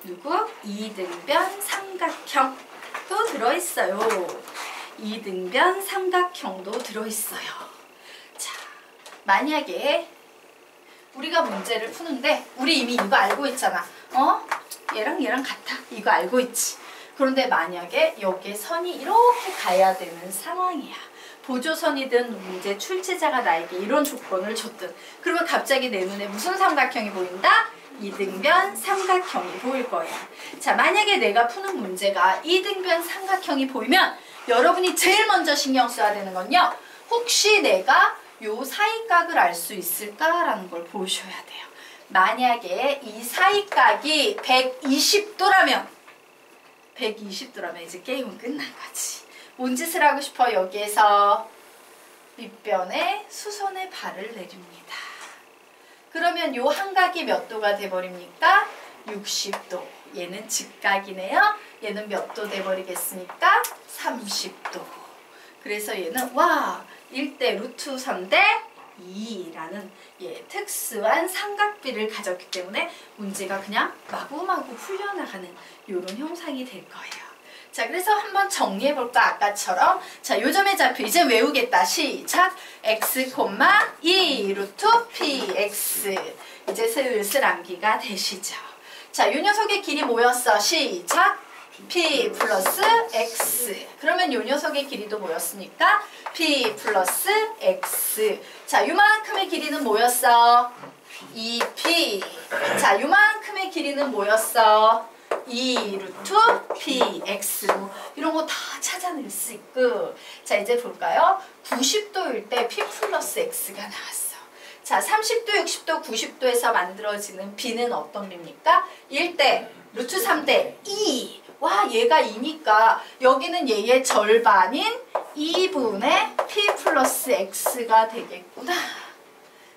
누구? 이등변 삼각형도 들어있어요. 이등변 삼각형도 들어있어요. 자, 만약에 우리가 문제를 푸는데 우리 이미 이거 알고 있잖아. 얘랑 얘랑 같아. 이거 알고 있지. 그런데 만약에 여기에 선이 이렇게 가야 되는 상황이야. 보조선이든 문제 출제자가 나에게 이런 조건을 줬든, 그러면 갑자기 내 눈에 무슨 삼각형이 보인다? 이등변 삼각형이 보일 거야. 자, 만약에 내가 푸는 문제가 이등변 삼각형이 보이면 여러분이 제일 먼저 신경 써야 되는 건요, 혹시 내가 요 사이각을 알 수 있을까라는 걸 보셔야 돼요. 만약에 이 사이각이 120도라면 이제 게임은 끝난 거지. 뭔 짓을 하고 싶어? 여기에서 밑변에 수선의 발을 내립니다. 그러면 요 한각이 몇 도가 돼버립니까? 60도. 얘는 직각이네요. 얘는 몇 도 돼버리겠습니까? 30도. 그래서 얘는 1대 루트 3대 2라는 특수한 삼각비를 가졌기 때문에 문제가 그냥 마구마구 풀려나가는 이런 형상이 될 거예요. 자, 그래서 한번 정리해볼까? 아까처럼. 자, 요점의 좌표 이제 외우겠다. 시작! x, 2 루트 px. 이제 슬슬 암기가 되시죠. 자, 요 녀석의 길이 뭐였어? 시작! p 플러스 x. 그러면 요 녀석의 길이도 뭐였습니까? p 플러스 x. 자, 요만큼의 길이는 뭐였어? 2p. 자, 요만큼의 길이는 뭐였어? 2 루트 px. 이런 거 다 찾아낼 수 있고. 자, 이제 볼까요? 90도일 때 p 플러스 x가 나왔어. 자, 30도, 60도, 90도에서 만들어지는 b는 어떤 b입니까? 1대 루트 3대 2. 얘가 2니까 여기는 얘의 절반인 2분의 p 플러스 x가 되겠구나.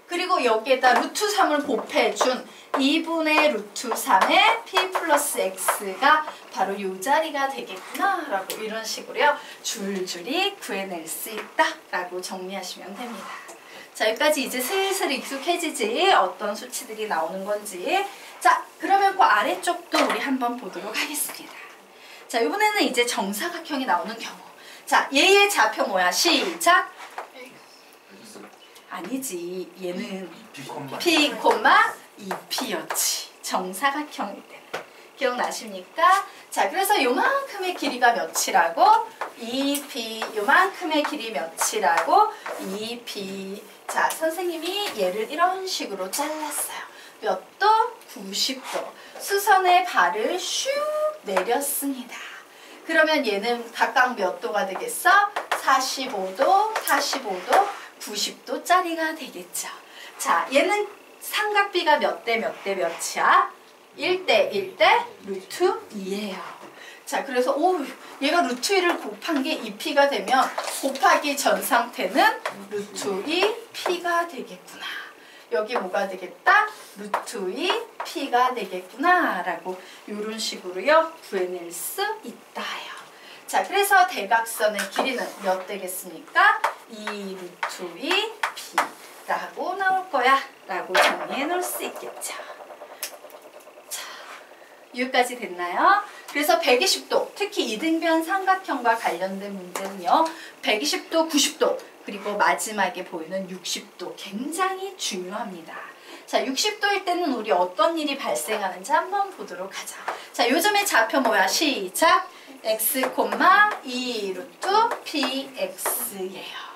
그리고 여기에다 루트 3을 곱해준 2분의 루트 3의 p 플러스 x가 바로 이 자리가 되겠구나 라고 이런 식으로요, 줄줄이 구해낼 수 있다 라고 정리하시면 됩니다. 자, 여기까지 이제 슬슬 익숙해지지? 어떤 수치들이 나오는 건지. 자, 그러면 그 아래쪽도 우리 한번 보도록 하겠습니다. 자, 이번에는 이제 정사각형이 나오는 경우. 자, 얘의 좌표 뭐야? 시작! 아니지. 얘는 p, 2p였지. 정사각형일 때는. 기억나십니까? 자, 그래서 요만큼의 길이가 몇이라고? 2p. 요만큼의 길이 몇이라고? 2p. 자, 선생님이 얘를 이런 식으로 잘랐어요. 몇 도? 90도. 수선의 발을 슉 내렸습니다. 그러면 얘는 각각 몇 도가 되겠어? 45도, 45도, 90도짜리가 되겠죠. 자, 얘는 삼각비가 몇 대 몇 대 몇이야? 1대 1대 루트 2예요. 자, 그래서 얘가 루트 2를 곱한 게 2p가 되면 곱하기 전 상태는 루트 2p가 되겠구나. 여기 뭐가 되겠다? 루트 2p가 되겠구나 라고 이런 식으로요, 구해낼 수 있다요. 자, 그래서 대각선의 길이는 몇 되겠습니까? 2 루트 2p 라고 나올 거야 라고 정리해 놓을 수 있겠죠. 자, 여기까지 됐나요? 그래서 120도, 특히 이등변 삼각형과 관련된 문제는요, 120도, 90도, 그리고 마지막에 보이는 60도 굉장히 중요합니다. 자, 60도일 때는 우리 어떤 일이 발생하는지 한번 보도록 하자. 자, 요점의 좌표 뭐야? 시작! x, 2 루트 px예요.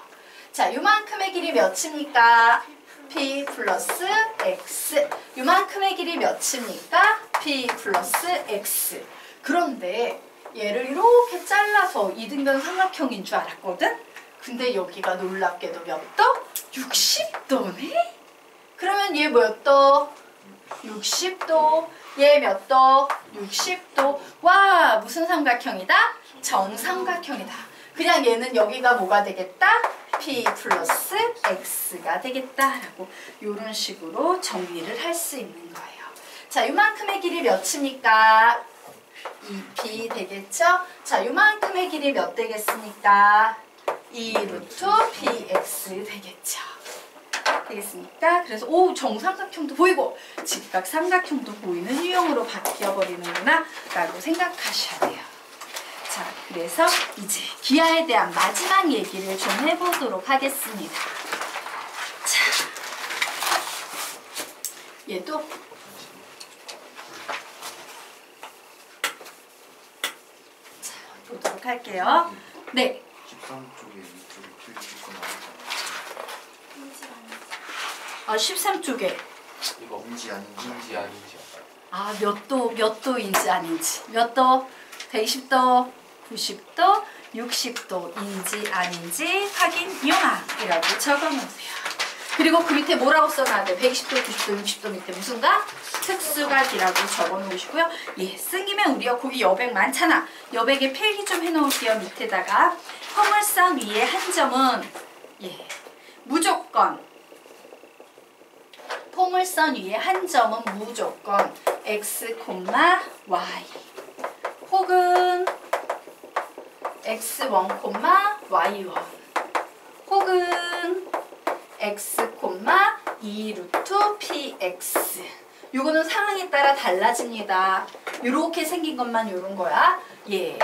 자, 요만큼의 길이 몇입니까? p 플러스 x. 요만큼의 길이 몇입니까? p 플러스 x. 그런데 얘를 이렇게 잘라서 이등변 삼각형인 줄 알았거든? 근데 여기가 놀랍게도 몇 도? 60도네? 그러면 얘 몇 도? 60도. 얘 몇 도? 60도. 와, 무슨 삼각형이다? 정삼각형이다. 그냥 얘는 여기가 뭐가 되겠다? p 플러스 x가 되겠다라고 이런 식으로 정리를 할 수 있는 거예요. 자, 요만큼의 길이 몇입니까? 2p 되겠죠? 자, 요만큼의 길이 몇 되겠습니까? 2 루트 px 되겠죠. 되겠습니까? 그래서 오 정삼각형도 보이고 직각 삼각형도 보이는 유형으로 바뀌어버리는구나 라고 생각하셔야 돼요. 자, 그래서 이제 기하에 대한 마지막 얘기를 좀 해보도록 하겠습니다. 자, 얘도 자, 보도록 할게요. 네. 13쪽에 밑으로 풀리고 나오잖아. 13쪽에 이거 인지 아닌지 아, 몇 도인지 아닌지. 몇 도? 120도, 90도, 60도인지 아닌지 확인 요약이라고 적어놓으세요. 그리고 그 밑에 뭐라고 써놔야 돼? 120도, 90도, 60도 밑에 무슨 각? 특수각이라고 적어놓으시고요. 예, 쓴 김에 우리가 거기 여백 많잖아. 여백에 필기 좀 해놓을게요. 밑에다가 허물선 위에 한 점은 예, 무조건 포물선 위에 한 점은 무조건 x, y 혹은 x1, y1 혹은 x, 2 루트 px 요거는 상황에 따라 달라집니다. 요렇게 생긴 것만 요런 거야. 예,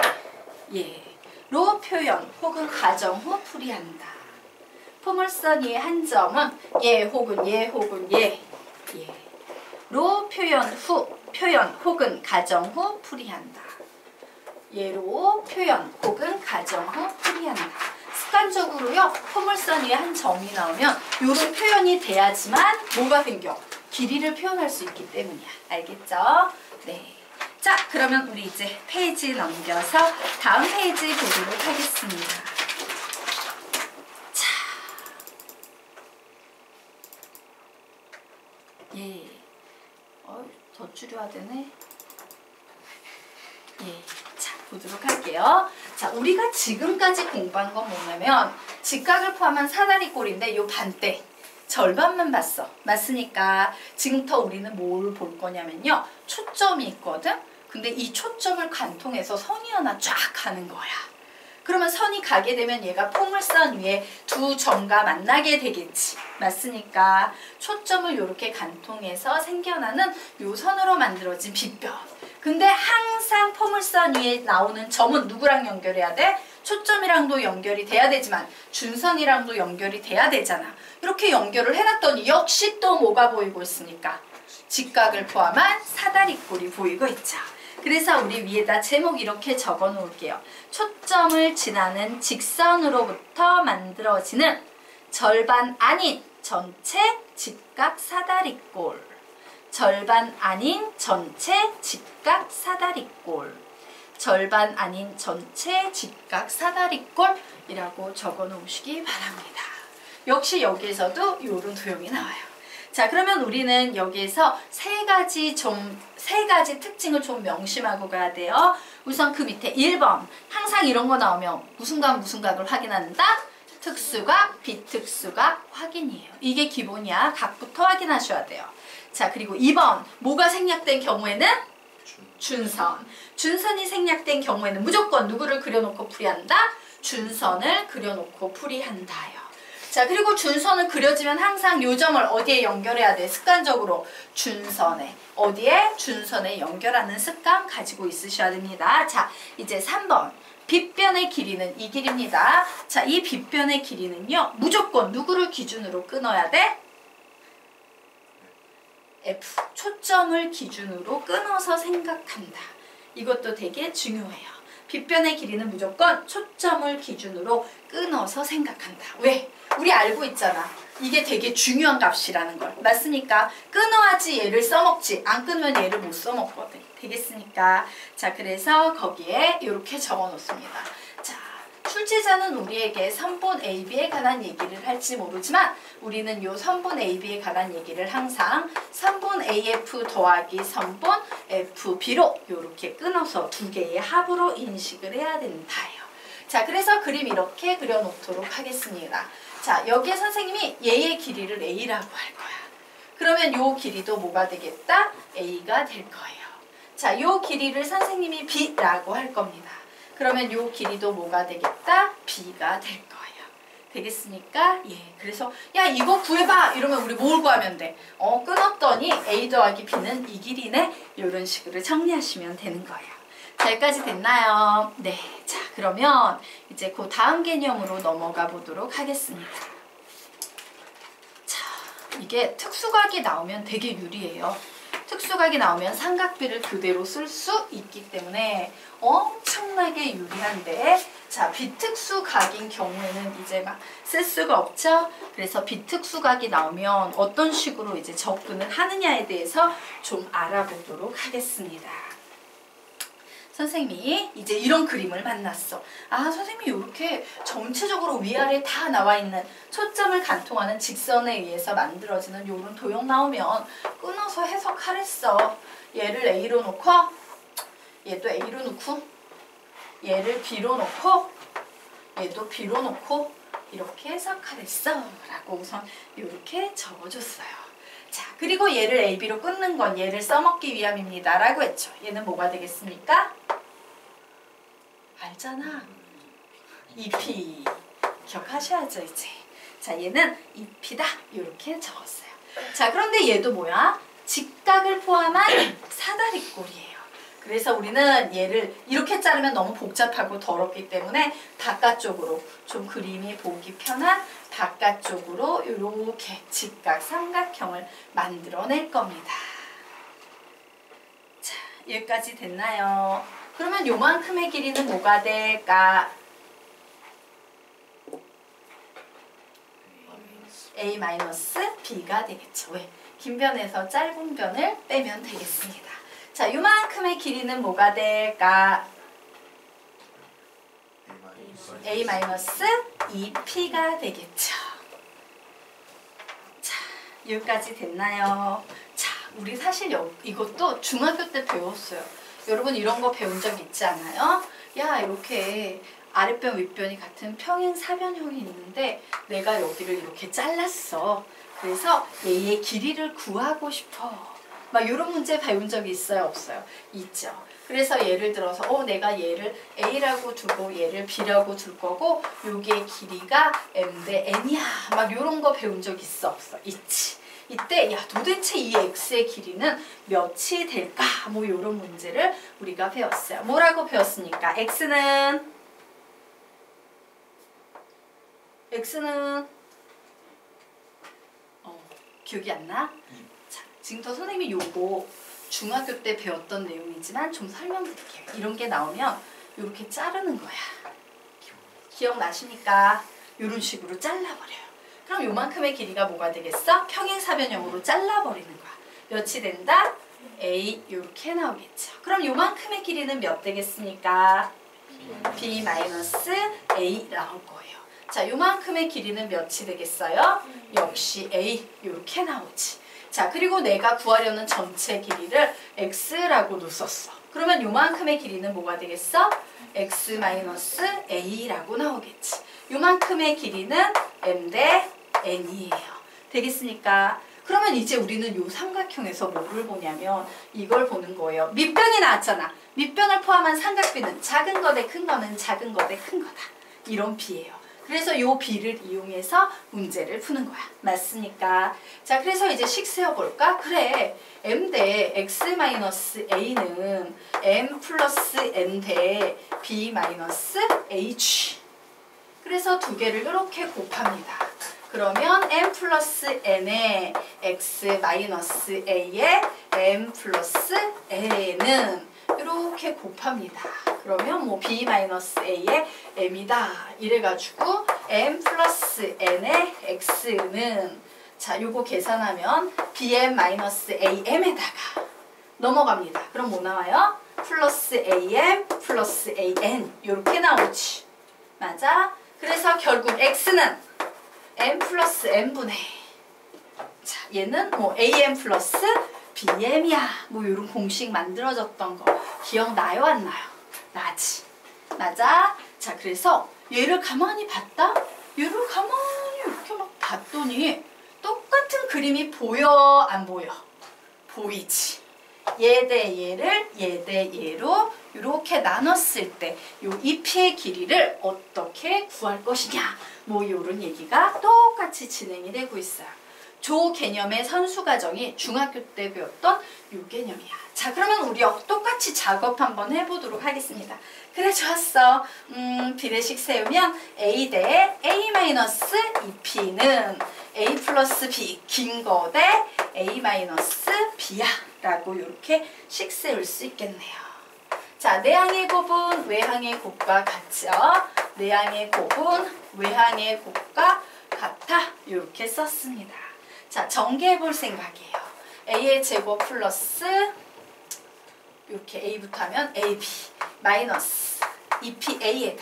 로 표현 혹은 가정 후 풀이한다. 포물선 위에 한 점은 예 혹은 로 표현 혹은 가정 후 풀이한다. 예로 표현 혹은 가정 후 풀이한다. 습관적으로요. 포물선 위에 한 점이 나오면 요런 표현이 돼야지만 뭐가 생겨? 길이를 표현할 수 있기 때문이야. 알겠죠? 네. 자, 그러면 우리 이제 페이지 넘겨서 다음 페이지 보도록 하겠습니다. 자, 예. 더 줄여야 되네. 예. 자, 보도록 할게요. 자, 우리가 지금까지 공부한 건 뭐냐면 직각을 포함한 사다리꼴인데 요 반대 절반만 봤어. 맞으니까 지금부터 우리는 뭘 볼 거냐면요. 초점이 있거든. 근데 이 초점을 관통해서 선이 하나 쫙 가는 거야. 그러면 선이 가게 되면 얘가 포물선 위에 두 점과 만나게 되겠지. 맞으니까 초점을 이렇게 관통해서 생겨나는 요 선으로 만들어진 빗변. 근데 항상 포물선 위에 나오는 점은 누구랑 연결해야 돼? 초점이랑도 연결이 돼야 되지만 준선이랑도 연결이 돼야 되잖아. 이렇게 연결을 해놨더니 역시 또 뭐가 보이고 있습니까? 직각을 포함한 사다리꼴이 보이고 있죠. 그래서 우리 위에다 제목 이렇게 적어 놓을게요. 초점을 지나는 직선으로부터 만들어지는 절반 아닌 전체 직각 사다리꼴. 절반 아닌 전체 직각 사다리꼴. 절반 아닌 전체 직각 사다리꼴이라고 적어 놓으시기 바랍니다. 역시 여기에서도 이런 도형이 나와요. 자, 그러면 우리는 여기에서 세 가지 특징을 좀 명심하고 가야 돼요. 우선 그 밑에 1번. 항상 이런 거 나오면 무슨 각을 확인한다? 특수각, 비특수각 확인이에요. 이게 기본이야. 각부터 확인하셔야 돼요. 자, 그리고 2번. 뭐가 생략된 경우에는? 준선. 준선이 생략된 경우에는 무조건 누구를 그려놓고 풀이한다? 준선을 그려놓고 풀이한다요. 자, 그리고 준선을 그려지면 항상 요 점을 어디에 연결해야 돼? 습관적으로 준선에. 어디에? 준선에 연결하는 습관 가지고 있으셔야 됩니다. 자, 이제 3번. 빗변의 길이는 이 길입니다. 자, 이 빗변의 길이는요. 무조건 누구를 기준으로 끊어야 돼? F. 초점을 기준으로 끊어서 생각한다. 이것도 되게 중요해요. 빗변의 길이는 무조건 초점을 기준으로 끊어서 생각한다. 왜? 우리 알고 있잖아. 이게 되게 중요한 값이라는 걸. 맞습니까? 끊어야지 얘를 써먹지. 안 끊으면 얘를 못 써먹거든. 되겠습니까? 자, 그래서 거기에 이렇게 적어놓습니다. 자, 출제자는 우리에게 선분 AB에 관한 얘기를 할지 모르지만 우리는 요 선분 AB에 관한 얘기를 항상 선분 AF 더하기 선분 FB로 이렇게 끊어서 두 개의 합으로 인식을 해야 된다요. 자, 그래서 그림 이렇게 그려놓도록 하겠습니다. 자, 여기에 선생님이 얘의 길이를 A라고 할 거야. 그러면 요 길이도 뭐가 되겠다? A가 될 거예요. 자, 요 길이를 선생님이 B라고 할 겁니다. 그러면 요 길이도 뭐가 되겠다? B가 될 거예요. 되겠습니까? 예. 그래서 야 이거 구해봐 이러면 우리 뭘 구하면 돼? 끊었더니 A 더하기 B는 이 길이네. 이런 식으로 정리하시면 되는 거예요. 자, 여기까지 됐나요? 네. 자, 그러면 이제 그 다음 개념으로 넘어가 보도록 하겠습니다. 자, 이게 특수각이 나오면 되게 유리해요. 특수각이 나오면 삼각비를 그대로 쓸 수 있기 때문에 엄청나게 유리한데, 자, 비특수각인 경우에는 이제 막 쓸 수가 없죠. 그래서 비특수각이 나오면 어떤 식으로 이제 접근을 하느냐에 대해서 좀 알아보도록 하겠습니다. 선생님이 이제 이런 그림을 만났어. 아, 선생님이 이렇게 전체적으로 위아래 다 나와 있는 초점을 관통하는 직선에 의해서 만들어지는 이런 도형 나오면 끊어서 해석하랬어. 얘를 A로 놓고, 얘도 A로 놓고, 얘를 B로 놓고, 얘도 B로 놓고 이렇게 해석하랬어 라고 우선 이렇게 적어줬어요. 자, 그리고 얘를 A, B로 끊는 건 얘를 써먹기 위함입니다 라고 했죠. 얘는 뭐가 되겠습니까? 알잖아. 2P 기억하셔야죠 이제. 자, 얘는 2P다 이렇게 적었어요. 자, 그런데 얘도 뭐야? 직각을 포함한 사다리꼴이에요. 그래서 우리는 얘를 이렇게 자르면 너무 복잡하고 더럽기 때문에 바깥쪽으로 좀 그림이 보기 편한 바깥쪽으로 이렇게 직각 삼각형을 만들어낼 겁니다. 자, 여기까지 됐나요? 그러면 요만큼의 길이는 뭐가 될까? A-B가 되겠죠. 왜? 긴 변에서 짧은 변을 빼면 되겠습니다. 자, 요만큼의 길이는 뭐가 될까? A-2P가 되겠죠. 자, 여기까지 됐나요? 자, 우리 사실 이것도 중학교 때 배웠어요. 여러분 이런 거 배운 적 있지 않아요? 야, 이렇게 아랫변 윗변이 같은 평행사변형이 있는데 내가 여기를 이렇게 잘랐어. 그래서 얘의 길이를 구하고 싶어. 막 이런 문제 배운 적이 있어요? 없어요? 있죠. 그래서 예를 들어서 내가 얘를 A라고 두고 얘를 B라고 둘 거고 여기의 길이가 M 대 N이야. 막 이런 거 배운 적 있어? 없어? 있지. 이때 야 도대체 이 X의 길이는 몇이 될까? 뭐 이런 문제를 우리가 배웠어요. 뭐라고 배웠습니까? X는 기억이 안 나? 자, 지금부터 선생님이 요거 중학교 때 배웠던 내용이지만 좀 설명드릴게요. 이런 게 나오면 이렇게 자르는 거야. 기억나십니까? 이런 식으로 잘라버려요. 그럼 요만큼의 길이가 뭐가 되겠어? 평행사변형으로 잘라버리는 거야. 몇이 된다? A 이렇게 나오겠죠. 그럼 요만큼의 길이는 몇 되겠습니까? B-A 나올 거예요. 자, 요만큼의 길이는 몇이 되겠어요? 역시 A 이렇게 나오지. 자, 그리고 내가 구하려는 전체 길이를 X라고도 썼어. 그러면 요만큼의 길이는 뭐가 되겠어? X-A라고 나오겠지. 요만큼의 길이는 M 대 N이에요. 되겠습니까? 그러면 이제 우리는 요 삼각형에서 뭐를 보냐면 이걸 보는 거예요. 밑변이 나왔잖아. 밑변을 포함한 삼각비는 작은 거 대 큰 거는 작은 거 대 큰 거다. 이런 비예요. 그래서 요 비를 이용해서 문제를 푸는 거야. 맞습니까? 자, 그래서 이제 식 세워볼까? 그래. M 대 X-A는 M 플러스 N 대 B-H. 그래서 두 개를 이렇게 곱합니다. 그러면 M 플러스 N에 X-A에 M 플러스 N은 이렇게 곱합니다. 그러면 뭐 B-A에 M이다. 이래가지고 M 플러스 N의 X는 자, 요거 계산하면 BM-AM에다가 넘어갑니다. 그럼 뭐 나와요? 플러스 AM 플러스 AN 이렇게 나오지. 맞아? 그래서 결국 X는 M 플러스 N분의 자, 얘는 뭐 AM 플러스 BM이야. 뭐 이런 공식 만들어졌던 거 기억나요? 안 나요? 나지. 맞아? 자, 그래서 얘를 가만히 봤다? 얘를 가만히 이렇게 막 봤더니 똑같은 그림이 보여? 안 보여? 보이지. 얘 대 얘를 얘 대 얘로 이렇게 나눴을 때 요 2P의 길이를 어떻게 구할 것이냐 뭐 요런 얘기가 똑같이 진행이 되고 있어요. 조 개념의 선수 과정이 중학교 때 배웠던 요 개념이야. 자, 그러면 우리 똑같이 작업 한번 해보도록 하겠습니다. 그래, 좋았어. 비례식 세우면 A 대 A-2P는 A 플러스 B 긴 거 대 A 마이너스 B야 라고 이렇게 식 세울 수 있겠네요. 자, 내항의 곱은 외항의 곱과 같죠? 내항의 곱은 외항의 곱과 같아. 이렇게 썼습니다. 자, 전개해 볼 생각이에요. A의 제곱 플러스 이렇게 A부터 하면 AB 마이너스 2PA에다가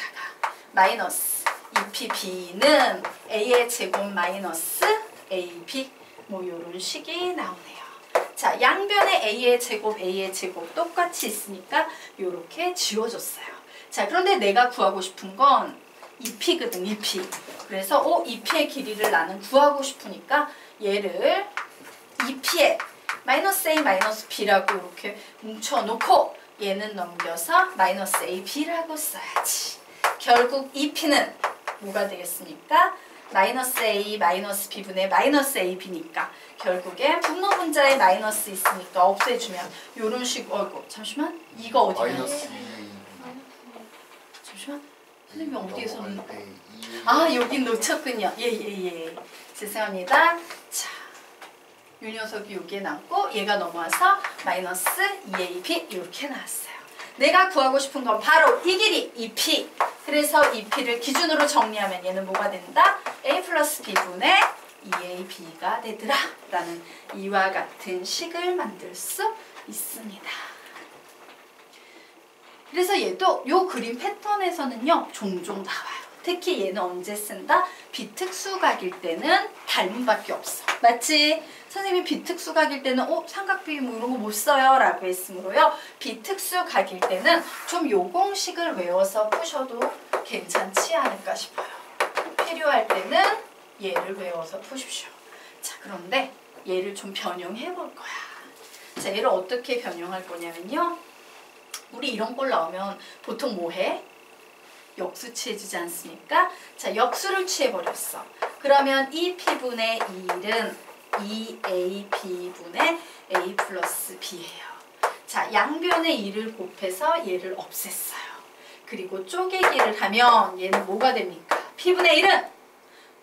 마이너스 2PB는 A의 제곱 마이너스 AB 뭐 요런 식이 나오네요. 자, 양변에 A의 제곱 똑같이 있으니까 요렇게 지워줬어요. 자, 그런데 내가 구하고 싶은 건 2P거든, 2P. 그래서 2P의 길이를 나는 구하고 싶으니까 얘를 2P에 마이너스 A 마이너스 B라고 이렇게 뭉쳐놓고 얘는 넘겨서 마이너스 AB라고 써야지. 결국 2P는 뭐가 되겠습니까? 마이너스 A 마이너스 B분의 마이너스 AB니까 결국에 분모 분자에 마이너스 있으니까 없애주면 요런 식. 어이구 잠시만, 이거 어디야? 마이너스 잠시만, 선생님 어디에서 아 여긴 놓쳤군요. 예. 죄송합니다. 자, 요 녀석이 여기에 남고 얘가 넘어와서 마이너스 2AB 이렇게 나왔어요. 내가 구하고 싶은 건 바로 이 길이 2P. 그래서 2P를 기준으로 정리하면 얘는 뭐가 된다? A 플러스 B분의 2AB가 되더라 라는 이와 같은 식을 만들 수 있습니다. 그래서 얘도 요 그림 패턴에서는요 종종 나와요. 특히 얘는 언제 쓴다? 비특수각일 때는 닮음밖에 없어. 맞지? 선생님이 비특수각일 때는 삼각비 뭐 이런 거 못 써요 라고 했으므로요. 비특수각일 때는 좀 요 공식을 외워서 푸셔도 괜찮지 않을까 싶어요. 필요할 때는 얘를 외워서 푸십시오. 자, 그런데 얘를 좀 변형해 볼 거야. 자, 얘를 어떻게 변형할 거냐면요. 우리 이런 걸 나오면 보통 뭐 해? 역수 취해주지 않습니까? 자, 역수를 취해버렸어. 그러면 2P분의 1은 2AB분의 A 플러스 B예요. 자, 양변의 2를 곱해서 얘를 없앴어요. 그리고 쪼개기를 하면 얘는 뭐가 됩니까? P분의 1은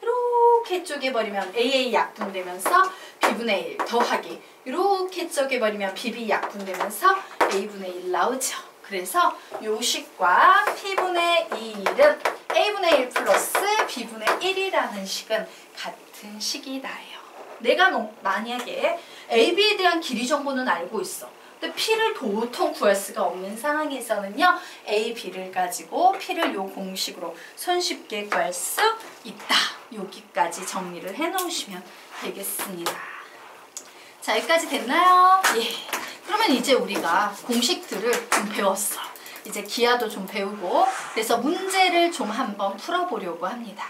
이렇게 쪼개버리면 AA 약분되면서 B분의 1 더하기 이렇게 쪼개버리면 BB 약분되면서 A분의 1 나오죠. 그래서 요 식과 P분의 1은 A분의 1 플러스 B분의 1이라는 식은 같은 식이 나요. 내가 만약에 AB에 대한 길이 정보는 알고 있어. 근데 P를 도통 구할 수가 없는 상황에서는요. A, B를 가지고 P를 요 공식으로 손쉽게 구할 수 있다. 여기까지 정리를 해놓으시면 되겠습니다. 자, 여기까지 됐나요? 예. 그러면 이제 우리가 공식들을 좀 배웠어. 이제 기하도 좀 배우고 그래서 문제를 좀 한번 풀어보려고 합니다.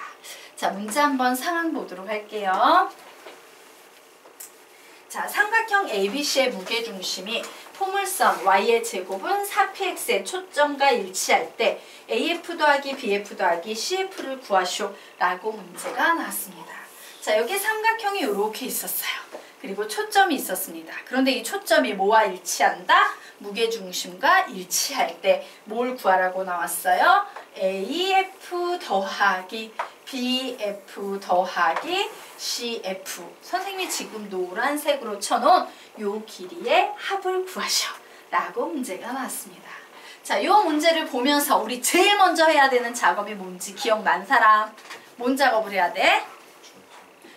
자, 문제 한번 상황 보도록 할게요. 자, 삼각형 ABC의 무게중심이 포물선 y의 제곱은 4px의 초점과 일치할 때 AF 더하기 BF 더하기 CF를 구하시오 라고 문제가 나왔습니다. 자, 여기 삼각형이 이렇게 있었어요. 그리고 초점이 있었습니다. 그런데 이 초점이 뭐와 일치한다? 무게중심과 일치할 때 뭘 구하라고 나왔어요? AF 더하기 BF 더하기 CF. 선생님이 지금 노란색으로 쳐놓은 요 길이의 합을 구하셔 라고 문제가 나왔습니다. 자, 요 문제를 보면서 우리 제일 먼저 해야 되는 작업이 뭔지 기억난 사람? 뭔 작업을 해야 돼?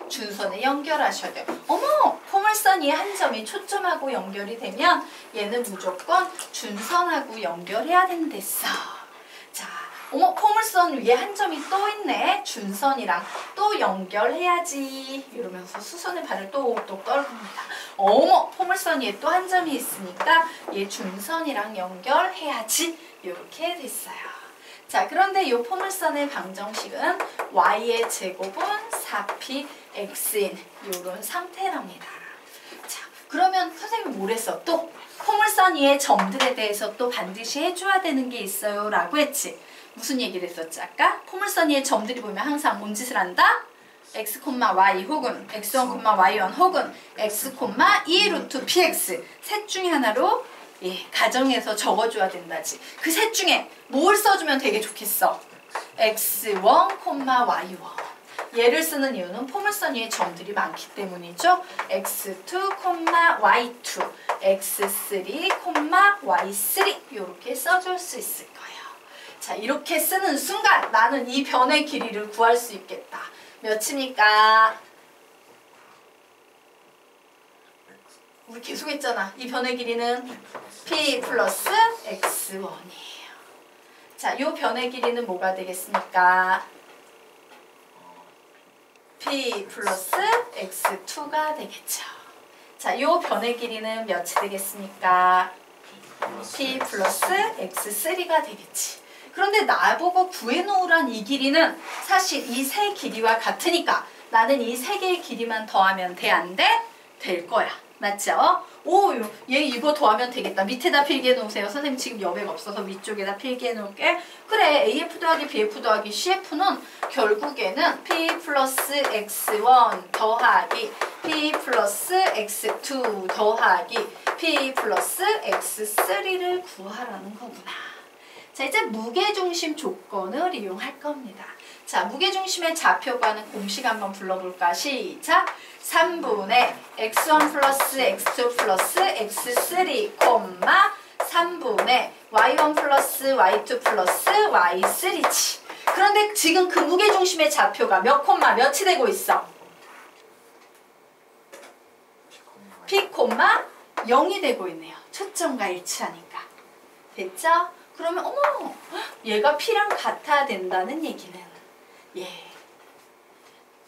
준선에 연결하셔야 돼요. 어머! 포물선이 한 점이 초점하고 연결이 되면 얘는 무조건 준선하고 연결해야 된댔어. 자, 어머, 포물선 위에 한 점이 또 있네. 준선이랑 또 연결해야지. 이러면서 수선의 발을 똑똑 떨굽니다. 어머, 포물선 위에 또 한 점이 있으니까 얘 준선이랑 연결해야지. 이렇게 됐어요. 자, 그런데 이 포물선의 방정식은 y의 제곱은 4px인 이런 상태랍니다. 자, 그러면 선생님이 뭘 했어? 또 포물선 위의 점들에 대해서 또 반드시 해줘야 되는 게 있어요 라고 했지. 무슨 얘기를 했었지 아까? 포물선 위의 점들이 보면 항상 뭔 짓을 한다? x, y 혹은 x1, y1 혹은 x, 2 루트 px 셋 중에 하나로 가정에서 적어줘야 된다지. 그 셋 중에 뭘 써주면 되게 좋겠어? x1, y1 얘를 쓰는 이유는 포물선 위에 점들이 많기 때문이죠. x2, y2 x3, y3 이렇게 써줄 수 있을 거예요. 자, 이렇게 쓰는 순간 나는 이 변의 길이를 구할 수 있겠다. 몇입니까? 우리 계속 했잖아. 이 변의 길이는 p 플러스 x1이에요. 자, 이 변의 길이는 뭐가 되겠습니까? p 플러스 x2가 되겠죠. 자, 이 변의 길이는 몇이 되겠습니까? p 플러스 x3가 되겠지. 그런데 나보고 구해놓으란 이 길이는 사실 이 세 길이와 같으니까 나는 이 세 개의 길이만 더하면 돼? 안 돼? 될 거야. 맞죠? 오, 얘 이거 더하면 되겠다. 밑에다 필기해 놓으세요. 선생님 지금 여백 없어서 위쪽에다 필기해 놓을게. 그래, AF 더하기 BF 더하기 CF는 결국에는 P 플러스 X1 더하기 P 플러스 X2 더하기 P 플러스 X3를 구하라는 거구나. 자, 이제 무게중심 조건을 이용할 겁니다. 자, 무게중심의 좌표가는 공식 한번 불러볼까? 시작! 3분의 x1 플러스 x2 플러스 x3, 3분의 y1 플러스 y2 플러스 y3지. 그런데 지금 그 무게중심의 좌표가 몇 콤마 몇이 되고 있어? p, 0이 되고 있네요. 초점과 일치하니까. 됐죠? 그러면 어머, 얘가 p랑 같아야 된다는 얘기는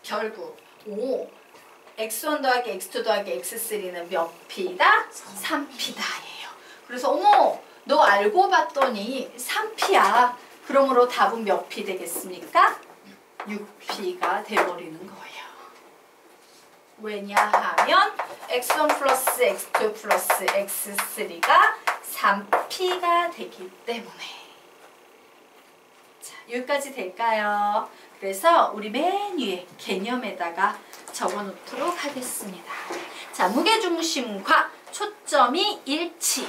결국 x1 더하기 x2 더하기 x3는 몇 p다? 3p다 예요. 그래서 어머, 너 알고 봤더니 3p야. 그러므로 답은 몇 p 되겠습니까? 6p가 돼버리는 거예요. 왜냐하면 x1 플러스 x2 플러스 x3가 3p가 되기 때문에. 자, 여기까지 될까요? 그래서 우리 맨 위에 개념에다가 적어놓도록 하겠습니다. 자, 무게중심과 초점이 일치.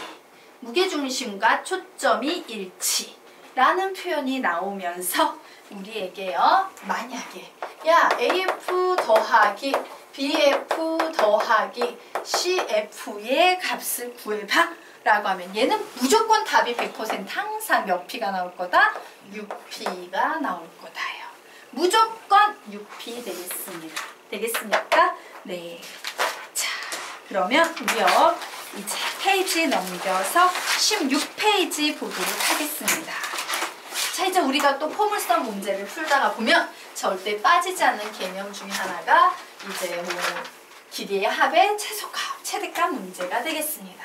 무게중심과 초점이 일치라는 표현이 나오면서 우리에게요, 만약에 야, AF 더하기 BF 더하기 CF의 값을 구해봐 라고 하면 얘는 무조건 답이 100% 항상 몇 P가 나올 거다? 6P가 나올 거다요. 무조건 6P 되겠습니다. 되겠습니까? 네. 자, 그러면 우리요 이제 페이지 넘겨서 16페이지 보도록 하겠습니다. 자, 이제 우리가 또 포물선 문제를 풀다가 보면 절대 빠지지 않는 개념 중에 하나가 이제 뭐 길이의 합의 최소값, 최대값 문제가 되겠습니다.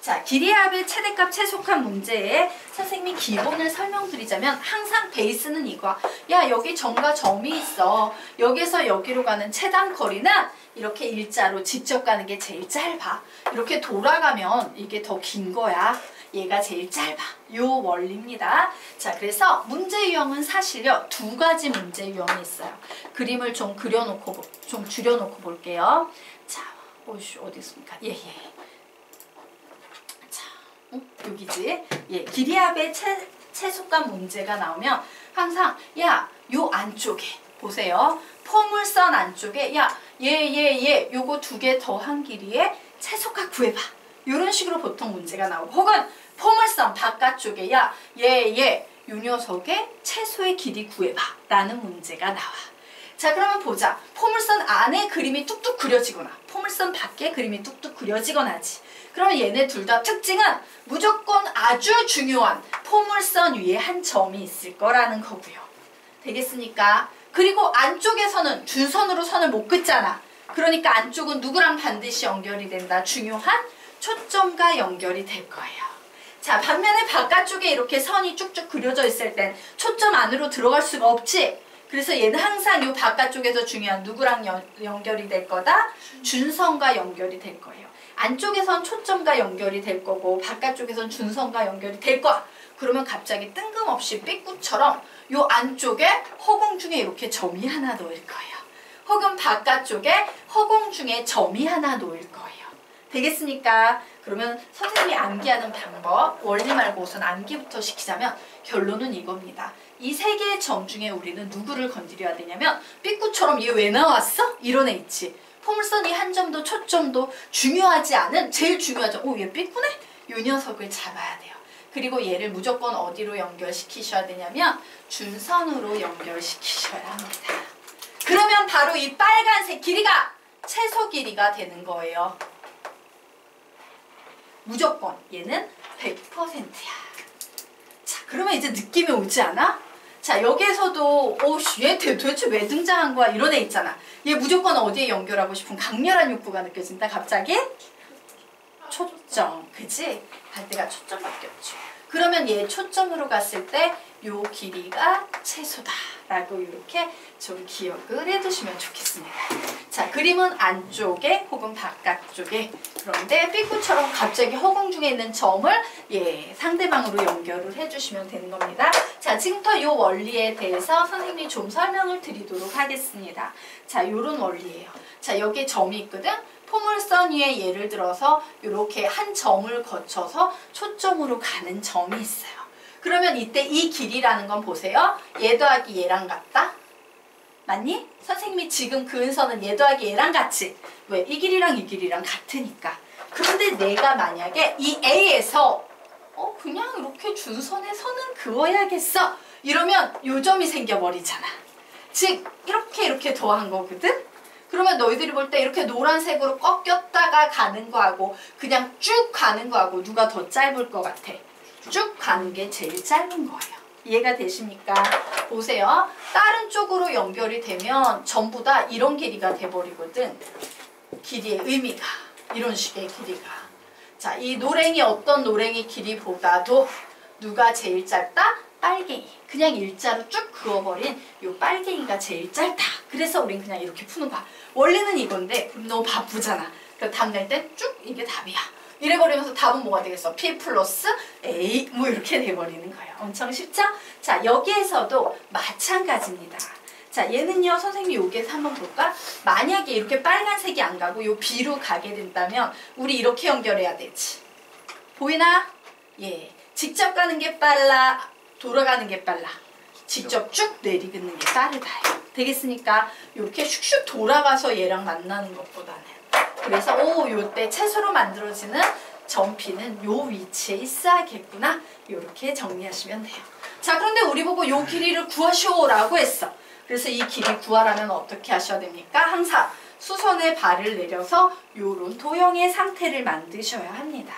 자, 길이의 합의 최대값, 최소값 문제에 선생님이 기본을 설명드리자면 항상 베이스는 이거야. 야, 여기 점과 점이 있어. 여기서 여기로 가는 최단 거리는 이렇게 일자로 직접 가는 게 제일 짧아. 이렇게 돌아가면 이게 더 긴 거야. 얘가 제일 짧아. 요 원리입니다. 자, 그래서 문제 유형은 사실요, 두 가지 문제 유형이 있어요. 그림을 좀 그려놓고, 좀 줄여놓고 볼게요. 자, 어디 있습니까? 예. 여기지. 예, 길이합의 최소값 문제가 나오면 항상 야, 요 안쪽에 보세요. 포물선 안쪽에 야, 얘 요거 두 개 더한 길이의 최소값 구해봐. 이런 식으로 보통 문제가 나오고, 혹은 포물선 바깥쪽에 야, 얘 요 녀석의 최소의 길이 구해봐 라는 문제가 나와. 자, 그러면 보자. 포물선 안에 그림이 뚝뚝 그려지거나 포물선 밖에 그림이 뚝뚝 그려지거나 하지. 그러면 얘네 둘 다 특징은 무조건 아주 중요한 포물선 위에 한 점이 있을 거라는 거고요. 되겠습니까? 그리고 안쪽에서는 준선으로 선을 못 긋잖아. 그러니까 안쪽은 누구랑 반드시 연결이 된다? 중요한 초점과 연결이 될 거예요. 자, 반면에 바깥쪽에 이렇게 선이 쭉쭉 그려져 있을 땐 초점 안으로 들어갈 수가 없지. 그래서 얘는 항상 이 바깥쪽에서 중요한 누구랑 연결이 될 거다? 준선과 연결이 될 거예요. 안쪽에선 초점과 연결이 될 거고 바깥쪽에선 준선과 연결이 될 거야. 그러면 갑자기 뜬금없이 삐꾸처럼 요 안쪽에 허공 중에 이렇게 점이 하나 놓일 거예요. 혹은 바깥쪽에 허공 중에 점이 하나 놓일 거예요. 되겠습니까? 그러면 선생님이 암기하는 방법, 원리 말고 우선 암기부터 시키자면 결론은 이겁니다. 이 세 개의 점 중에 우리는 누구를 건드려야 되냐면 삐꾸처럼 얘 왜 나왔어? 이런 애 있지. 포물선 이 한 점도 초점도 중요하지 않은 제일 중요하죠. 오, 얘 삐꾸네? 요 녀석을 잡아야 돼요. 그리고 얘를 무조건 어디로 연결시키셔야 되냐면 준선으로 연결시키셔야 합니다. 그러면 바로 이 빨간색 길이가 최소 길이가 되는 거예요. 무조건 얘는 100%야. 자, 그러면 이제 느낌이 오지 않아? 자, 여기에서도 얘 도대체 왜 등장한 거야? 이런 애 있잖아. 얘 무조건 어디에 연결하고 싶은 강렬한 욕구가 느껴진다. 갑자기 초점, 그지? 갈 때가 초점밖에 없죠. 그러면 얘 초점으로 갔을 때 요 길이가 최소다 라고 이렇게 좀 기억을 해두시면 좋겠습니다. 자, 그림은 안쪽에 혹은 바깥쪽에, 그런데 삐꾸처럼 갑자기 허공 중에 있는 점을 상대방으로 연결을 해주시면 되는 겁니다. 자, 지금부터 요 원리에 대해서 선생님이 좀 설명을 드리도록 하겠습니다. 자, 요런 원리예요. 자, 여기에 점이 있거든? 포물선 위에 예를 들어서 이렇게 한 점을 거쳐서 초점으로 가는 점이 있어요. 그러면 이때 이 길이라는 건 보세요. 얘 더하기 얘랑 같다? 맞니? 선생님이 지금 그은 선은 얘 더하기 얘랑 같지? 왜? 이 길이랑 이 길이랑 같으니까. 그런데 내가 만약에 이 A에서 그냥 이렇게 준선에 선은 그어야겠어. 이러면 요 점이 생겨버리잖아. 즉 이렇게 더한 거거든? 그러면 너희들이 볼 때 이렇게 노란색으로 꺾였다가 가는 거하고 그냥 쭉 가는 거하고 누가 더 짧을 것 같아? 쭉 가는 게 제일 짧은 거예요. 이해가 되십니까? 보세요. 다른 쪽으로 연결이 되면 전부 다 이런 길이가 돼버리거든. 길이의 의미가. 이런 식의 길이가. 자, 이 노랭이 어떤 노랭이 길이보다도 누가 제일 짧다? 빨갱이. 그냥 일자로 쭉 그어버린 요 빨갱이가 제일 짧다. 그래서 우린 그냥 이렇게 푸는 거야. 원래는 이건데 너무 바쁘잖아. 그래서 답 낼 때 쭉 이게 답이야. 이래버리면서 답은 뭐가 되겠어? P 플러스 A 뭐 이렇게 돼버리는 거예요. 엄청 쉽죠? 자, 여기에서도 마찬가지입니다. 자, 얘는요, 선생님이 여기에서 한번 볼까? 만약에 이렇게 빨간색이 안 가고 요 B로 가게 된다면 우리 이렇게 연결해야 되지. 보이나? 예. 직접 가는 게 빨라? 돌아가는 게 빨라? 직접 쭉 내리는 게 빠르다요. 되겠습니까? 이렇게 슉슉 돌아가서 얘랑 만나는 것보다는. 그래서 요때 채소로 만들어지는 점 P는 요 위치에 있어야겠구나. 이렇게 정리하시면 돼요. 자, 그런데 우리 보고 요 길이를 구하시오라고 했어. 그래서 이 길이 구하라면 어떻게 하셔야 됩니까? 항상 수선에 발을 내려서 요런 도형의 상태를 만드셔야 합니다.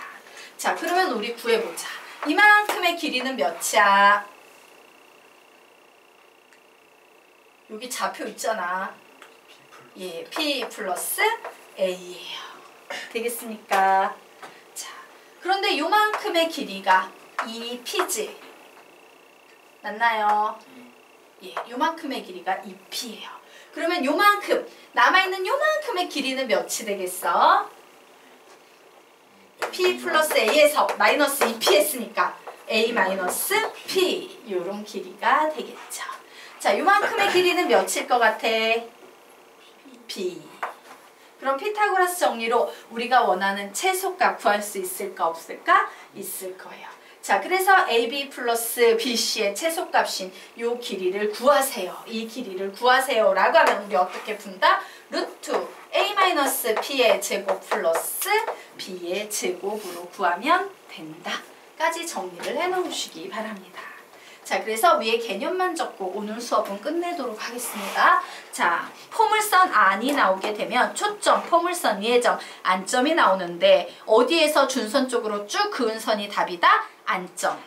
자, 그러면 우리 구해보자. 이만큼의 길이는 몇이야? 여기 좌표 있잖아. 예, P 플러스 A예요. 되겠습니까? 자, 그런데 요만큼의 길이가 2P지. 맞나요? 예, 요만큼의 길이가 2P예요. 그러면 요만큼, 남아있는 요만큼의 길이는 몇이 되겠어? P 플러스 A에서 마이너스 2P 했으니까 A 마이너스 P 요런 길이가 되겠죠. 자, 요만큼의 길이는 몇일 것 같아? P. 그럼 피타고라스 정리로 우리가 원하는 최소값 구할 수 있을까 없을까? 있을 거예요. 자, 그래서 AB 플러스 BC의 최소값인 요 길이를 구하세요. 이 길이를 구하세요 라고 하면 우리 어떻게 푼다? 루트 A 마이너스 P의 제곱 플러스 B의 제곱으로 구하면 된다. 까지 정리를 해놓으시기 바랍니다. 자, 그래서 위에 개념만 적고 오늘 수업은 끝내도록 하겠습니다. 자, 포물선 안이 나오게 되면 초점, 포물선 위의 점, 안점이 나오는데 어디에서 준선 쪽으로 쭉 그은 선이 답이다? 안점.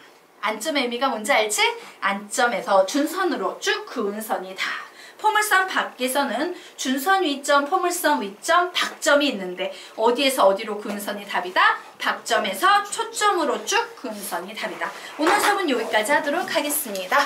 안점의 의미가 뭔지 알지? 안점에서 준선으로 쭉 그은 선이 다. 포물선 밖에서는 준선 위점, 포물선 위점, 박점이 있는데 어디에서 어디로 그은 선이 답이다? 박점에서 초점으로 쭉 그은 선이 답이다. 오늘 수업은 여기까지 하도록 하겠습니다.